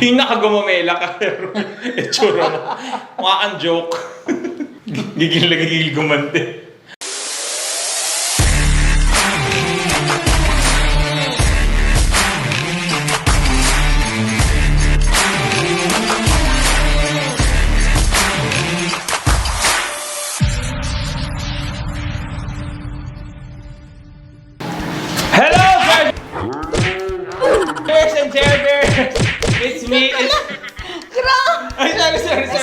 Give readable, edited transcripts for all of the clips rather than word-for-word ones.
Yung nakagumamela ka, pero itsura mo. Mukha kang joke. Gigil gumante. Hello, Bears and Bears! It's me, it's... Ay, sorry. Ay,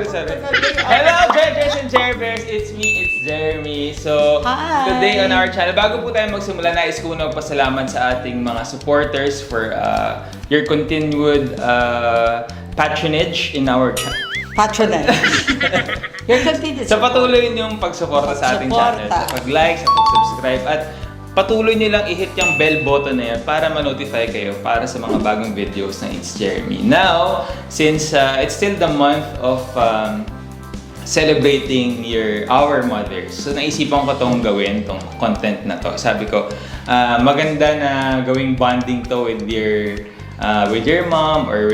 sorry. Hello, Bears and Bears! It's me, it's Jeremy. So, Hi. Today on our channel, bago po tayo magsimula, nais ko magpasalamat sa ating mga supporters for your continued patronage in our channel. Patronage. Your continued Sa patuloy niyong pagsuporta sa ating channel, sa pag-like, sa pag-subscribe, at patuloy niyo lang i-hit yung bell button na yan para ma-notify kayo para sa mga bagong videos ng It's Jeremy. Now, since it's still the month of celebrating our mothers, so naisipan ko tong gawin, tong content na to. Sabi ko, maganda na gawing bonding to with your mom or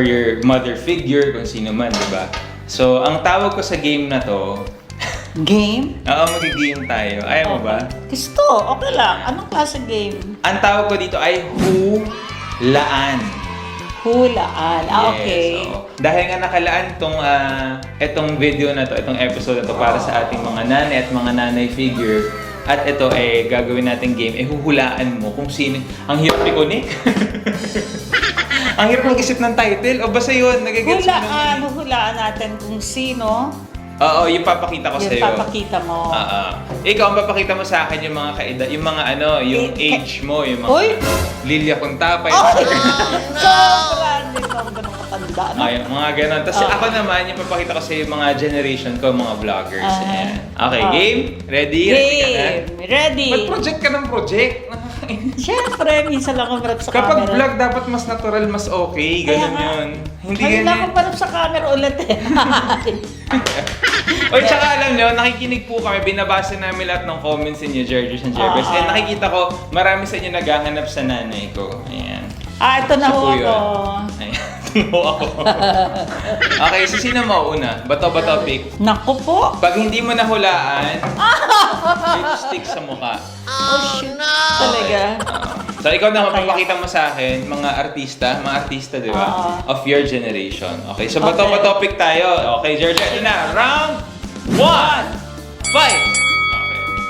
your mother figure, kung sino man, di ba? So, ang tawag ko sa game na to... Game? Oo, mag-game tayo. Ayaw mo ba? Gusto, okay lang. Anong klase game? Ang tawag ko dito ay hulaan. Hulaan. Okay. So, dahil nga nakalaan itong video na to, itong episode na to para sa ating mga nanay at mga nanay figure. At ito ay gagawin nating game, huhulaan mo kung sino. Ang hirap i-connect. Ang hirap mag-isip ng title. O basta yun, nagigets mo naman. Hulaan natin kung sino. Oo, yung papakita ko sa'yo. Yung papakita mo. Ikaw, ang papakita mo sa akin yung mga yung mga yung age mo, yung mga Lilia Contapay. Sobra! Hindi ko ako ganun katanda. Yung mga ganon. Tapos ako naman, yung papakita ko sa'yo yung mga generation ko, mga vloggers. Ayan. Okay, game? Ready? Ready! Ba't project ka ng project? Siyempre, minsan lang ako marap sa Kapag camera. vlog, dapat mas natural, mas okay. Ganun yun. Hindi ganyan. ganyan. Ako marap sa camera ulit eh. Oy, tsaka alam nyo, nakikinig po kami, binabasa namin lahat ng comments ninyo, Georgios and Jervis. And nakikita ko, marami sa inyo naghahanap sa nanay ko. Ayan. Ito na ho ako. Ayan, ito ako. Okay, so sino mauna? Bato-bato pick. Naku po. Pag hindi mo nahulaan, lipstick sa mukha. Oh, shoot. Talaga. So ikaw na mapapakita mo sa akin, mga artista, di ba? Of your generation. Okay, so bato-bato pick tayo. Okay, Georgia, ito na. Round 1! Fight! Okay.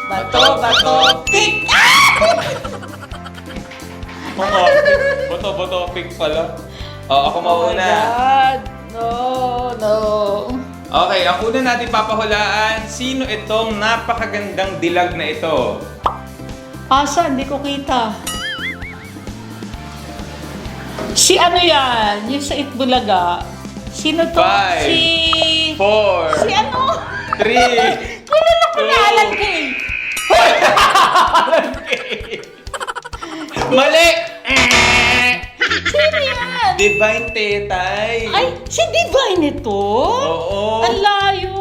Bato-bato pick! Bato-bato pick pala. Ako mauna. Oh my God. No. Okay, ang una natin papahulaan, sino itong napakagandang dilag na ito? Asa? Hindi ko kita. Si ano yan? Yung sa Itbulaga. Sino to? 5, Si 4, Si ano? 3, Kilala ko na Alan Kay. Mali! Sino yan? Divine Tetay. Ay, si Divine ito? Oo. Ang layo.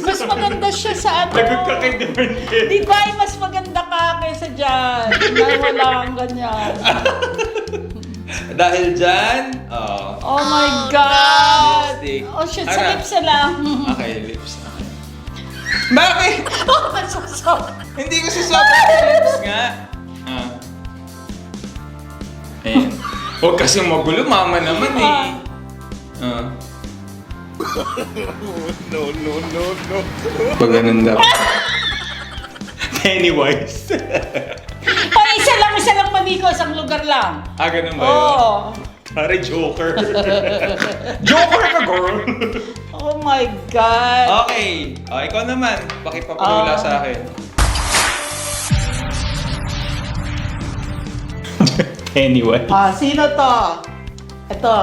Mas maganda siya sa ano. Lagot ka kay Divine Tetay. Divine, mas maganda ka kaysa dyan. Dahil wala kang ganyan. Dahil dyan, Oh my God! Lipstick. Oh shit, sa Ano? lips na lang. Okay, lips. Okay. Bakit? Oh, masusok. Hindi ko sasabot sa lips nga. Ayan. Huwag kasi magulo, mama naman eh. No. Pag ganun daw. Pennywise. Oh, isa lang mamiko, isang lugar lang. Ganun ba yun? Oo. Pare, Joker. Joker ka, girl! Oh my God. Okay. Ikaw naman. Pakipapalula sa akin. Anyway. Sino to? Ito.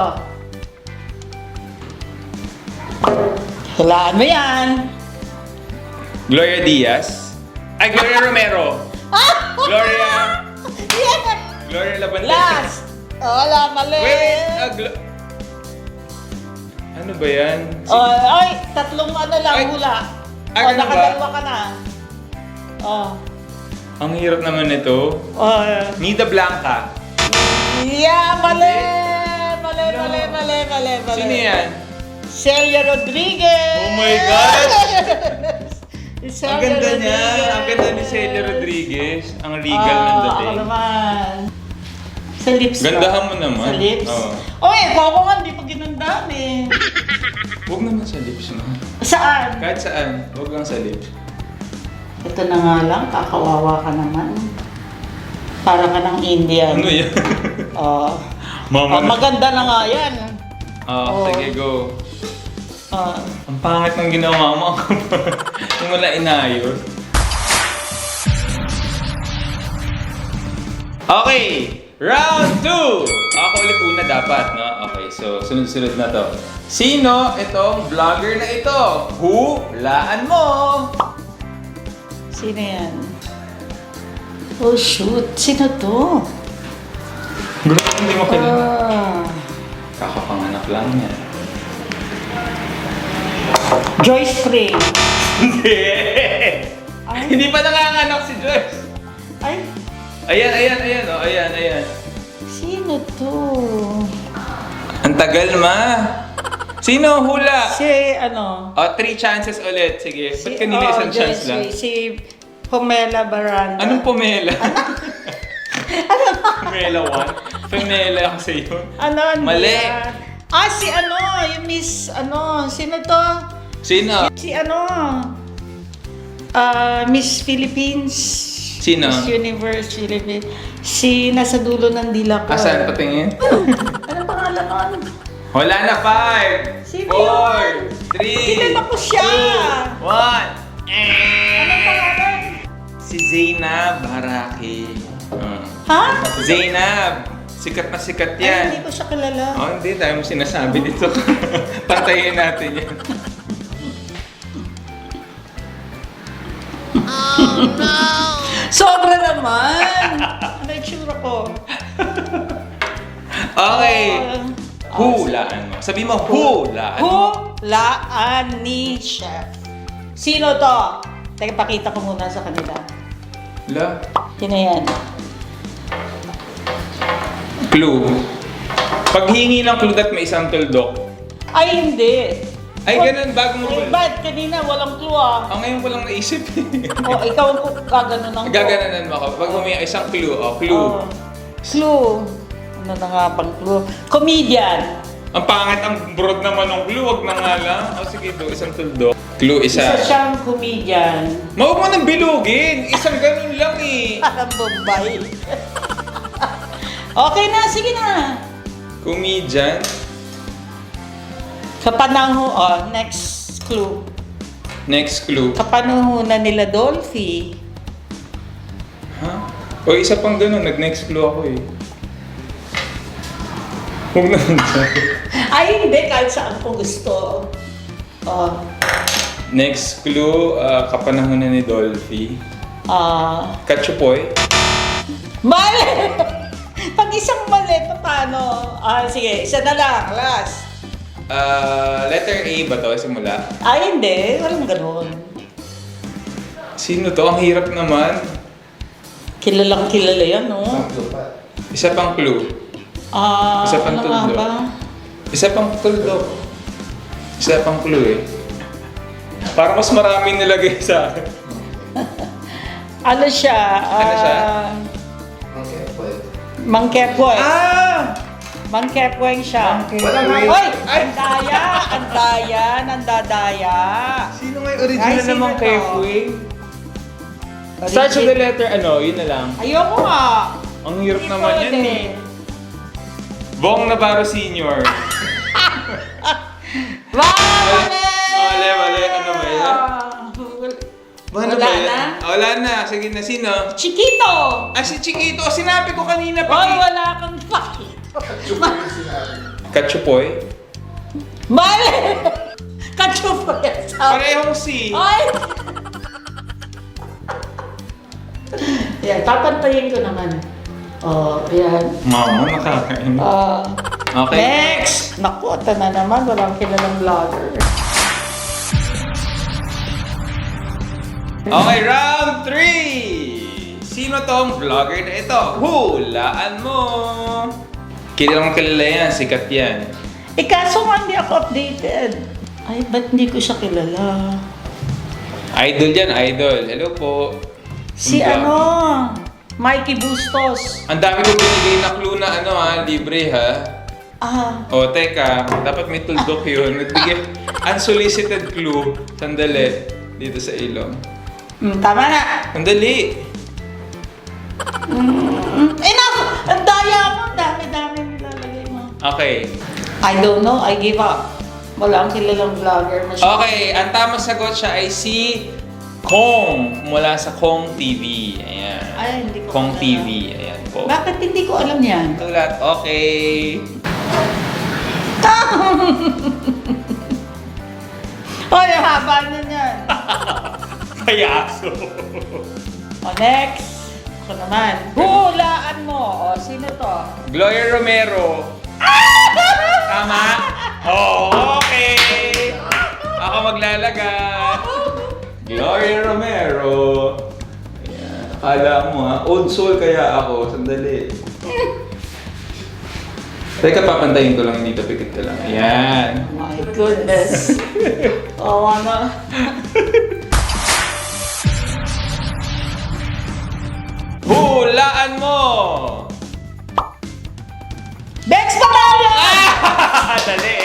Hulaan mo yan. Gloria Diaz. Ay, Gloria Romero. Gloria Labandera. Last. Wala, mali. Wait, ano ba yan? Ay, tatlong ano lang Ay. hula. Ganun ba? Nakadalawa ka na. Ang hirap naman ito. Nida Blanca. Yeah, mali! Mali. Sino yan? Celia Rodriguez! Oh my gosh! Celia Ang ganda niya. Rodriguez. Ang ganda ni Celia Rodriguez. Ang regal ng Ako dating. naman. Sa lips ba? Gandahan mo naman. Sa lips? Oo. Oy, ako nga, hindi pa ginandahan eh. Huwag naman sa lips mo. Saan? Kahit saan. Huwag lang sa lips. Ito na nga lang, kakawawa ka naman. Para ka ng Indian. Ano yan? Mama na. Maganda na nga yan. Oo. Sige, go. Ah, Ang pangit ng ginawa mo. Yung wala inayos. Okay! Round 2! Ako ulit una dapat, no? Okay, so sunod-sunod na to. Sino itong vlogger na ito? Hulaan mo! sino yan? Oh shoot, sino to? Grabe, hindi mo kilala. Ah, Kakapanganak lang yan. Joyce Spring. Hindi! Ay. Hindi pa nanganganak si Joyce. Ay, Ayan, oh, ayan. sino to? Ang tagal, ma. Sino? Hula. Si ano? 3 chances ulit. Sige. Ba't kanina isang chance Joyce lang? Spring. Si Pamela Baranda. Anong pomela? Pomela 1? Pomela kasi yun. Ano? Mali. yan? Si ano? Yung Miss ano? Sino to? Sino? Si ano? Miss Philippines. Sino? Miss Universe Philippines. Si nasa dulo ng dila ko. Asan? Patingin? Anong pangalan nun? Wala na. 5, Sino 4, 3, Kilala ko siya. 2, 1. Anong pangalan? Si Zainab Haraki. Ha? Zainab. Sikat na sikat Ay, yan. hindi ko siya kilala. Hindi. Tayo mo sinasabi dito. Pantayin natin yan. Sobra naman! Ano yung tsura ko? Okay. Hulaan mo. Sabi mo, hulaan mo. Hulaan ni Chef. Sino to? Teka, pakita ko muna sa kanila. La. Sino yan? Clue. Paghingi ng clue at may isang tuldok. Ay, hindi. Ay, ganun. Bago mo Ay, clue. bad. Kanina, walang clue ah. Ngayon ko lang naisip. Ikaw ang gaganon ng Gagananan mo ako. Pag may isang clue. Clue. Clue. Ano na nga bang clue? Comedian. Ang pangit ang broad naman ng clue. Wag na nga lang. Sige do, isang tuldok. Clue, Isa isa. siyang comedian. Mawag mo nang bilugin. Isang ganun lang eh. Parang Bombay. Okay na, sige na. Comedian. Kapanahon, next clue. Next clue. Kapanahunan nila Dolphy. Ha? O isa pang ganun. Nag-next clue ako eh. Huwag naman siya. Ay, hindi. Kahit saan ko gusto. Next clue, kapanahonan ni Dolphy. Katsupoy. Mali! Pag isang mali, paano? Sige, isa na lang. Last. Letter A ba to? Simula. Ay, hindi. Walang ganun. Sino to? Ang hirap naman. Kilalang kilala yan, no? Isa pang clue. Isa pang ano nga tuldok. ba? Isa pang tuldok. Isa pang clue eh. Para mas maraming nilagay sa akin. Ano siya? Ano siya? Mang Kepoy. Ah! Mang Kepoy siya. Walang Hoy! Ay! Ang daya! Ang daya! Nandadaya! Sino nga yung original Ay, sino namang to? Kepoy? Start with the letter ano, yun na lang. Ayoko nga! Ang hirap Hindi naman yan pwede. eh. Bong Navarro Sr. Mali! Mali. Ano ba yan? Wala na? Wala na. Sige na. Sino? Chiquito! Si Chiquito. Sinabi ko kanina pa. Hoy, wala kang pakito. Katsupoy. Mali! Kachupo yan sa... Parehong C. Ay! Yan, papantayin ko naman. Yan. Mama, nakakain. Okay. Next! Naku, ata na naman. Walang kilalang vlogger. Okay, round 3! Sino tong vlogger na ito? Hulaan mo! Kilalang kilala yan, sikat yan. Kaso nga hindi ako updated. Ay, ba't hindi ko siya kilala? Idol yan, idol. Hello po. Si Ang ano? Mikey Bustos. Ang dami ko binigay na clue na libre ha. O, teka, dapat may tuldok yun. Nagbigay unsolicited clue. Sandali, dito sa ilong. Tama na. Sandali. Enough! Ang daya mo. Dami-dami nilalagay mo. Okay. I don't know. I give up. Wala ang kilalang vlogger na siya. Okay, ang tamang sagot siya ay si Kong mula sa Kong TV. Ayan. Ay, hindi ko Kong alam. TV. Ayan po. Bakit hindi ko alam yan? Tulat. Okay. Hoy, ang haba na yan. Payaso. O, next. Ako naman. Hulaan mo. O, sino to? Gloria Romero. Tama? Oh, okay. Ako maglalagay. Gloria Romero. Ayan. Akala mo ha. Old soul kaya ako. Sandali. Teka, papantayin ko lang dito. Pikit ka lang. Ayan. My goodness. O, ano? Hulaan mo! Bex Batalyon! Dali!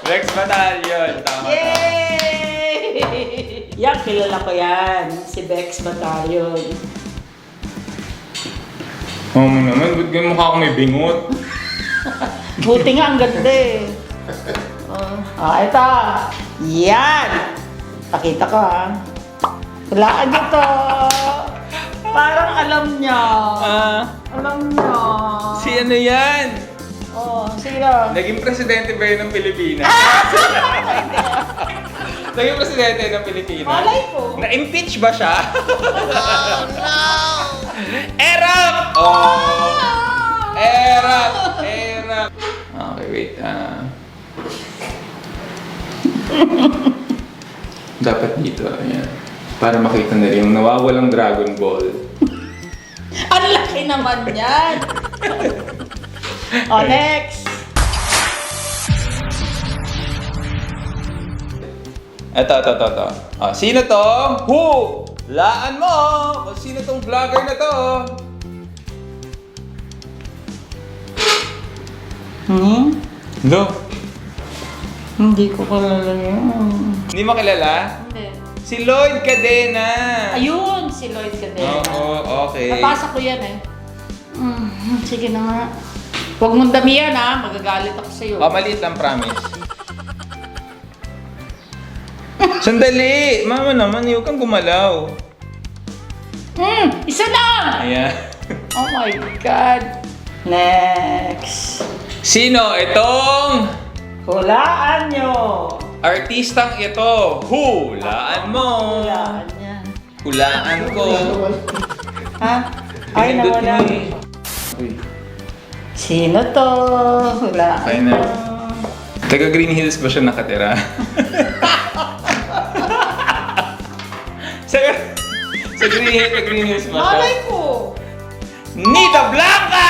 Rex Batalyon. Tama ka. Yay! Yan, kilala ko yan. Si Bex Batalyon. Oo mo naman, ba't ganun mukha akong may bingot? Buti nga, ang ganda eh. Ito. Yan! Pakita ko ha. Hulaan nyo to. Parang alam niya. Alam niya. Si ano yan? Oh, sino? Naging presidente ba yun ng Pilipinas? Naging presidente ng Pilipinas? Malay ko. Na-impeach ba siya? Oh, no! Erap! Oh! Erap! Erap! Okay, wait. Dapat dito. Ayan. Para makita na rin yung nawawalang Dragon Ball. Ang laki naman yan. O, next. Ito. Sino to? Laan mo! Kung sino tong vlogger na to? No. Hindi ko kilala yun. Hindi mo kilala? Hindi. Si Lloyd Cadena! Ayun, si Lloyd Cadena. Oo, okay. Napasa ko yan eh. Sige na nga. Huwag mong damihan ha, magagalit ako sa'yo. Maliit lang, promise. Sandali! Mama naman, huwag kang gumalaw. Isa lang! Ayan. Oh my God. Next. Sino itong Hulaan nyo. artistang ito? Hulaan mo! Hulaan yan. Hulaan ko. Ha? Ay, Pinindot nawala. mo eh. Uy. Sino to? Hulaan Ay, mo. na. Taga Green Hills ba siya nakatira? sa Green Hills ba siya? Malay ko. Nita Blanca!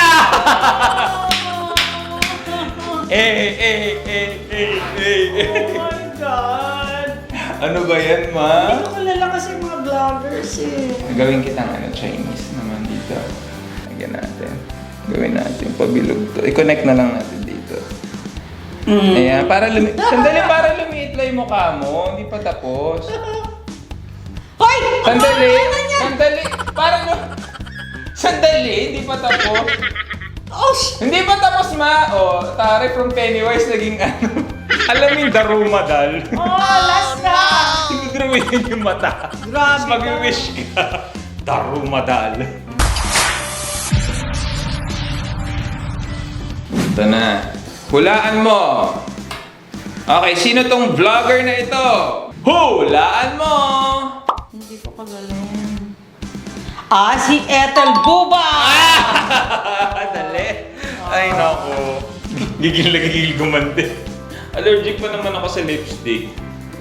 Oh Eh. my God. Ano ba yan, ma? Hindi ko kilala kasi mga vloggers eh. Gawin kitang Chinese naman dito. Lagyan natin. Gawin natin pabilog to. I-connect na lang natin dito. Ayan, sandali para lumiit lang yung mukha mo. Hindi pa tapos. Hoy! Sandali! Ano yan? Sandali! Sandali! Hindi pa tapos. Oh, Hindi pa tapos, ma! O, tare from Pennywise naging ano. Alam mo yung darumadal. last na! Sinudruin yung mata. Grabe Tapos mag-wish ka. Darumadal. Ito na. Hulaan mo. Okay, sino tong vlogger na ito? Hulaan mo! Hindi ko kagaling. Si Ethel Buba! Dali. Ay, naku. Gigil na gigil gumante. Allergic pa naman ako sa lipstick.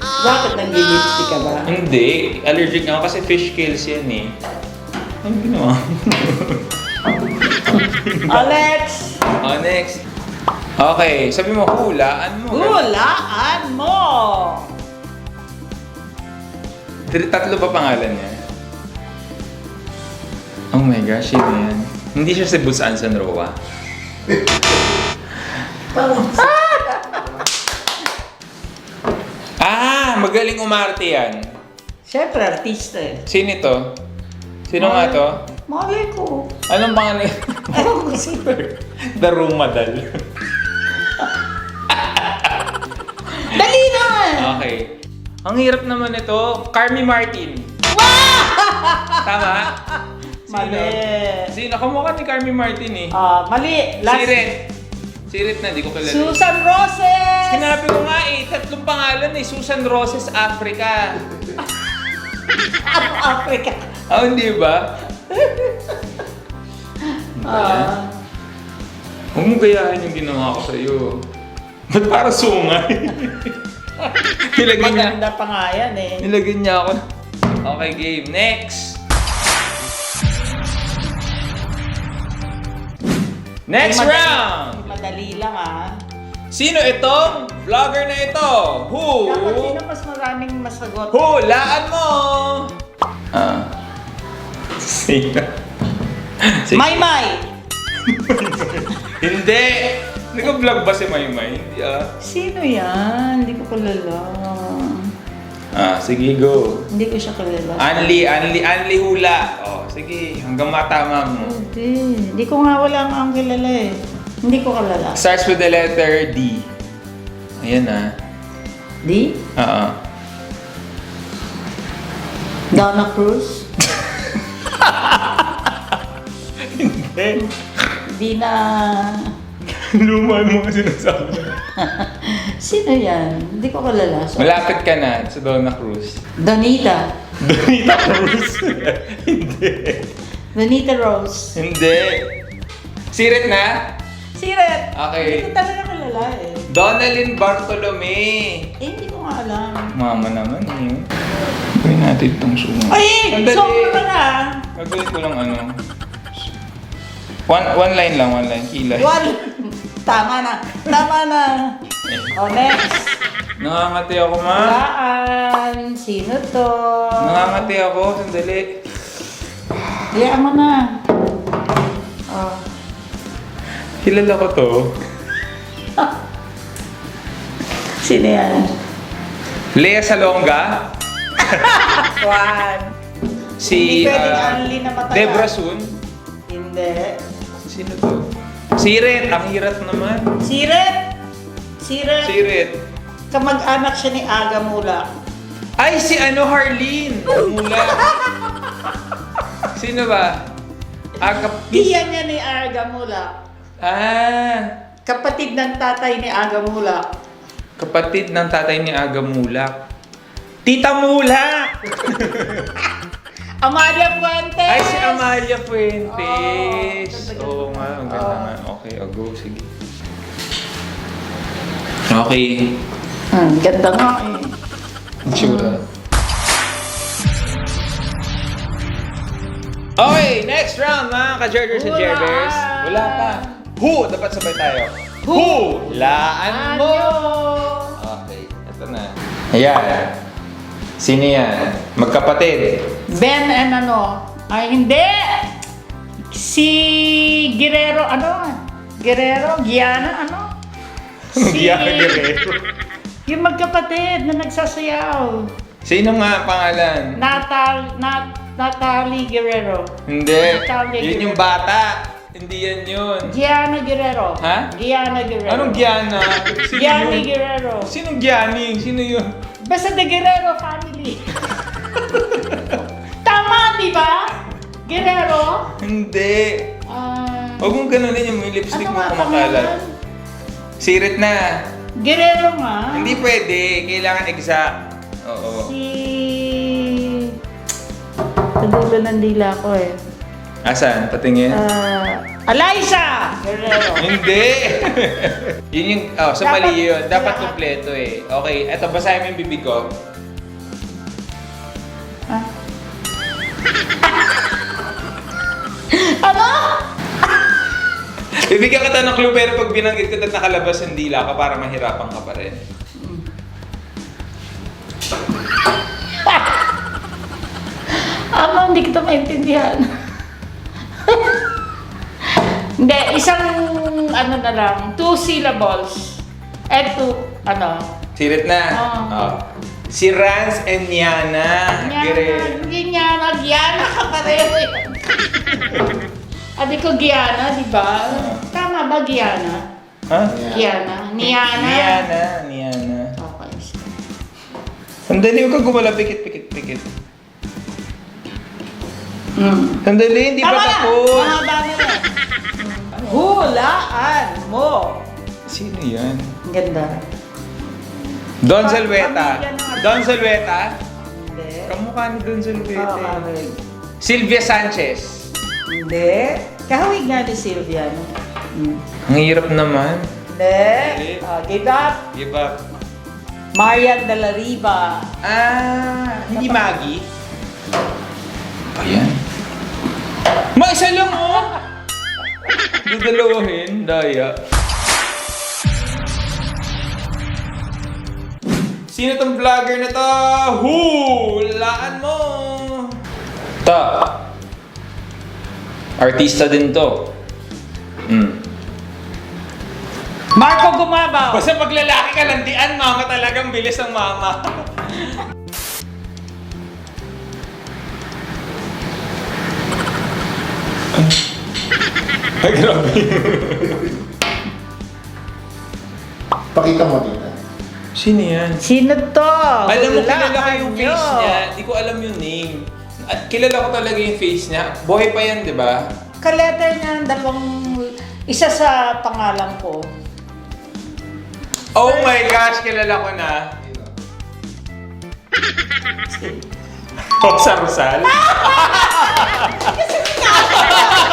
Bakit nag-lipstick ka ba? Hindi. Allergic ako kasi fish kills yan eh. Ano ginawa? Alex! Oh, next. Okay, sabi mo, hulaan mo. Hulaan mo! Tatlo pa pangalan niya. Oh my gosh, yun yan. Hindi siya si Busan Sanroa. Magaling umarte yan. Siyempre, artista eh. Sino ito? Sino nga to? Malay ko. Anong pangalan? Ewan ko sino. The Rumadal. Dali na! Okay. Ang hirap naman ito, Carmi Martin. Tama? Mali. Sino? Kamukha ni Carmi Martin eh. Mali. Sirit na, di ko kilala. Susan Roses! Sinabi ko nga eh, tatlong pangalan eh. Susan Roses, Africa. Africa. Oh, hindi ba? Huwag mo gayahin yung ginawa ko sa'yo. Ba't para sungay? Maganda pa nga yan eh. Nilagyan niya ako. Okay, game. Next! Next round! Madali lang ah. Sino itong vlogger na ito? Who? Dapat sino mas maraming masagot? Hulaan mo! Sino? Sige. Maymay! Hindi! Nag-vlog ba si Maymay? Hindi Sino yan? Hindi ko kilala. Sige, go. Hindi ko siya kilala. Anli hula. Oh, sige, hanggang matama mo. Hindi ko nga wala nga ang kilala eh. Hindi ko kilala. Starts with the letter D. Ayan D? Donna Cruz? Hindi. Di na... Luma mo kasi sinasabi. Sino yan? Hindi ko kilala. So, Malapit ka na sa Donna Cruz. Donita. Donita Cruz? Hindi. Donita Rose. Hindi. Sirit na? Siret! Okay. Hindi ko talaga kilala eh. Donalyn Bartolome. Hindi ko nga alam. Mama naman eh. Gawin natin itong suma. Ay! Sandali. Sobra ka na! Gagawin ko lang ano. One line lang, one line. Kilay. Tama na. Tama na. O, next. Nangangati ako, ma. Hulaan. Sino to? Nangangati ako. Sandali. Hayaan mo na. Oh. Kilala ko to. Sino yan? Lea Salonga. Juan. Si Hindi pwedeng Anli na matagal. Debra Sun. Hindi. Sino to? Sirit. Ang hirap naman. Siret. Siret. Sirit. Kamag-anak siya ni Aga Mula. Ay, si Harleen. Mula. Sino ba? Tiyan niya ni Aga Mula. Kapatid ng tatay ni Aga Mula. Kapatid ng tatay ni Aga Mulak. Tita Mulak! Amalia Fuentes! Ay, si Amalia Fuentes! Oo, Oo nga, ang ganda nga. Okay, go, sige. Okay. Ganda nga eh. Tsura. Okay, next round mga ka-Jergers and Jergers. Wala pa. Who? Dapat sabay tayo. Hulaan mo! Okay, ito na. Ayan. Sino yan? Magkapatid. Ben and ano? Ay, hindi! Si Guerrero, ano? Guerrero? Gianna, ano? Gianna Guerrero. Yung magkapatid na nagsasayaw. Sino nga pangalan? Natalie Guerrero. Hindi. Natalie Yun yung Guerrero. bata. Hindi yan yun. Gianna Guerrero. Ha? Gianna Guerrero. Anong Gianna? Sino Gianni yun? Guerrero. Sinong Gianni? Sino yun? Basta the Guerrero family. Tama, di ba? Guerrero? Hindi. Huwag mong ganunin yung may lipstick Ano mo nga kumakalat. pangalan? Sirit na. Guerrero nga. Hindi pwede. Kailangan exact. Oo. Si... Tadulo ng dila ko eh. Asan? Patingin? Eliza Guerrero. Hindi! Yun yung... Oh, sa Dapat- mali yun. Dapat kailangan- kumpleto eh. Okay, eto. Basahin mo yung bibig ko. Bibigyan kita ng clue pero pag binanggit ko at nakalabas ang dila ka para mahirapan ka pa rin. Hindi kita maintindihan. Hindi, isang ano na lang, 2 syllables. Sirit na. Oo. Si Rans and Niana. Giana ka pa rin. Adi ko Giana, di ba? Tama ba Giana? Ha? Giana. Niana. Niana. Okay. Sandali, huwag ka gumala. Pikit. Sandali, hindi pa tapos. Mahaba na yan. Hulaan mo. Sino yan? Ang ganda. Don Salveta. Don Salveta? Hindi. Kamukha ni Don Salveta. Oo, kahawig. Sylvia Sanchez. Hindi. Kahawig nga ni Sylvia. No? Ang hirap naman. Hindi. Give up. Give up. Marian de la Riva. Hindi Maggie. Ayan. Isa lang oh! Dudalawahin, daya. Sino tong vlogger na to? Hulaan mo! Artista din to. Marco Gumabaw. Basta pag lalaki ka, landian, mama talagang bilis ang mama. Ay, grabe. Pakita mo dito. Sino yan? Sino to? Alam mo, kilala ko Hulaan yung nyo. face niya. Di ko alam yung name. At kilala ko talaga yung face niya. Buhay pa yan, di ba? Ka-letter niya, isa sa pangalan ko. Oh my gosh, kilala ko na. Rosa Rosal?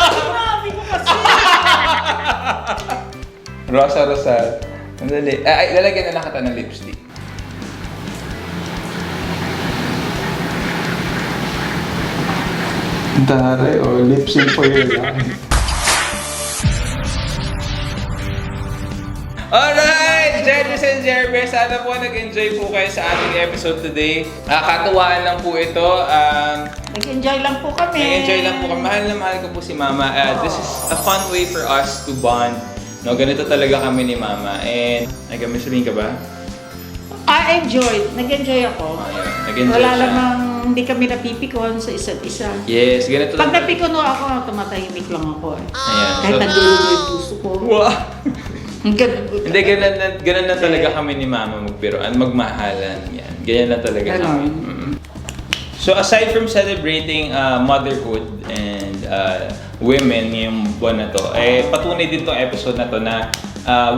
Sinabi ko kasi. Rosa Rosal. Andali. Ay, lalagyan na lang kita ng lipstick. Dare, lip sync for your life. Alright! Jervis and Jervis, sana po nag-enjoy po kayo sa ating episode today. Katuwaan lang po ito. Nag-enjoy lang po kami. Nag-enjoy lang po kami. Mahal na mahal ko po si Mama. This is a fun way for us to bond. No, ganito talaga kami ni Mama. And, may sabihin ka ba? Enjoy. Nag-enjoy ako. Ayun, nag-enjoy Wala siya. namang, hindi kami napipikon sa isa't isa. Yes, ganito Pag lang. napikon ako, tumatahimik lang ako. Ayan. Kahit nagdudulo yung puso ko. Wow! Ganun. Hindi, ganun na talaga kami ni Mama magbiroan, magmahalan. Yan. Ganyan na talaga Ganon. kami. So aside from celebrating motherhood and women ngayong buwan na to, patunay din tong episode na to na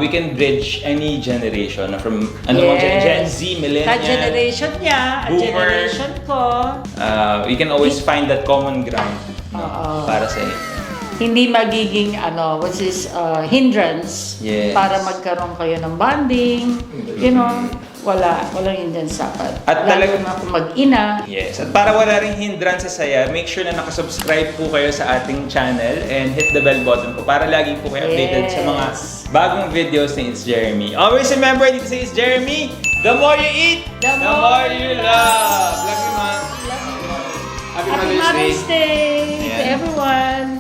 we can bridge any generation from Gen Z, millennial, Ka-generation niya, at boomer. generation ko. We can always find that common ground Oo. para sa inyo. Hindi magiging hindrance Yes. para magkaroon kayo ng bonding. Walang hindrance dapat. At Lalo talagang- na kung mag-ina. Yes, at para wala ring hindrance sa saya, make sure na nakasubscribe po kayo sa ating channel and hit the bell button po para lagi po kayo updated sa mga bagong videos ni It's Jeremy. Always remember, dito sa It's Jeremy, the more you eat, the more you love. Love you, man. Happy Happy Mother's Day. Mother's Day to Yeah. everyone!